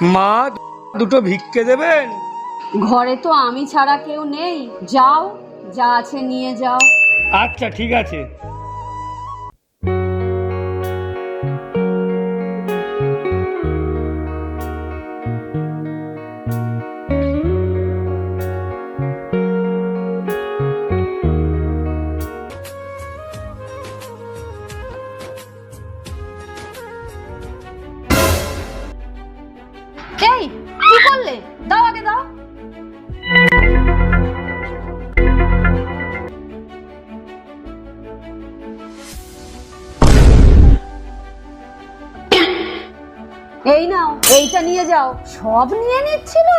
মা, দুটো ভিক্ষে দেবেন? ঘরে তো আমি ছাড়া কেউ নেই, যাও যা আছে নিয়ে যাও। আচ্ছা ঠিক আছে। এই কি করলে? দাও আগে দাও। এই নাও, এইটা নিয়ে যাও। সব নিয়ে নিচ্ছিল।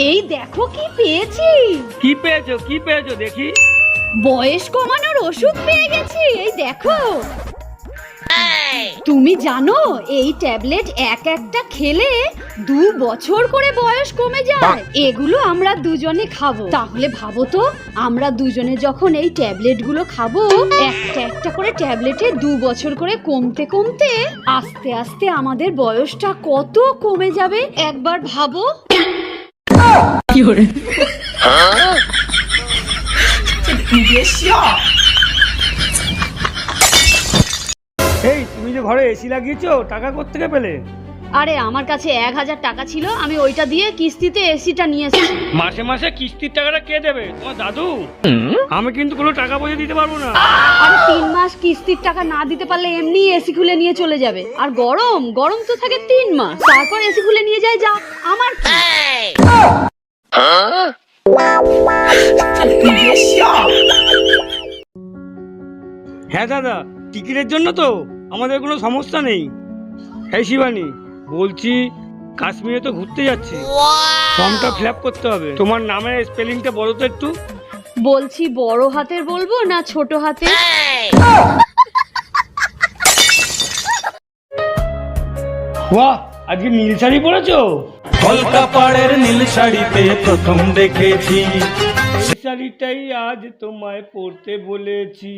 এই দেখো কি পেয়েছি। কি পেয়েছো? কি পেয়েছো দেখি? বয়স কমানোর ওষুধ পেয়ে গেছি, এই দেখো। তুমি জানো এই ট্যাবলেট এক একটা খেলে 2 বছর করে বয়স কমে যায়। এগুলো আমরা দুজনে খাবো। তাহলে ভাবো তো, আমরা দুজনে যখন এই ট্যাবলেট গুলো খাবো, একটা একটা করে ট্যাবলেটে 2 বছর করে কমতে কমতে আস্তে আস্তে আমাদের বয়সটা কত কমে যাবে একবার ভাবো। এই, তুমি যে ঘরে এসি লাগিয়েছো, টাকা কোত্থেকে পেলে? আরে আমার কাছে 1000 টাকা ছিল, আমি ওইটা দিয়ে কিস্তিতে এসিটা নিয়ে এসেছি। মাসে মাসে কিস্তির টাকাটা কে দেবে? তোমার দাদু? আমি কিন্তু কোনো টাকা পয়সা দিতে পারবো না। আরে 3 মাস কিস্তির টাকা না দিতে পারলে এমনি এসি খুলে নিয়ে চলে যাবে। আর গরম গরম তো থাকে 3 মাস, তারপর এসি খুলে নিয়ে যায়। যা আমার কি? হ্যাঁ দাদা, টিকিটের জন্য তো আমাদের কোনো সমস্যা নেই। এই শিবানী, বলছি কাশ্মীরে তো ঘুরতে যাচ্ছি, ফর্মটা ফিল আপ করতে হবে। তোমার নামের স্পেলিংটা বলো তো একটু। বলছি বড় হাতের বলবো না ছোট হাতে? বাহ, আজকে নীল শাড়ি পরেছো? কলকাতার নীল শাড়িতে প্রথম দেখেছি, শাড়িটাই আজ তোমায় পরতে বলেছি।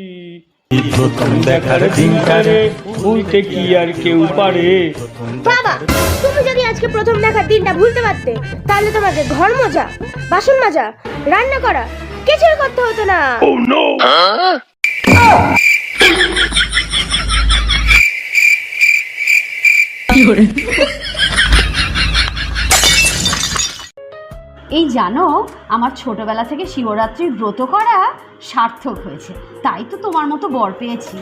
প্রথম দেখার দিনটারে ভুলতে কি আর কেউ পারে? বাবা, তুমি যদি আজকে প্রথম দেখার দিনটা ভুলতে পারতে, তাহলে তোমাকে ঘর মোজা, বাসন মাজা, রান্না করা কিছুই করতে হতো না। এই জানো, আমার ছোটবেলা থেকে শিবরাত্রির ব্রত করা সার্থক হয়েছে, তাই তো তোমার মতো বর পেয়েছি।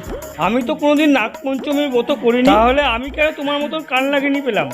আমি তো কোনোদিন নাগ পঞ্চমীর ব্রত করিনি, তাহলে আমি কেন তোমার মতন কান লাগিয়ে পেলাম?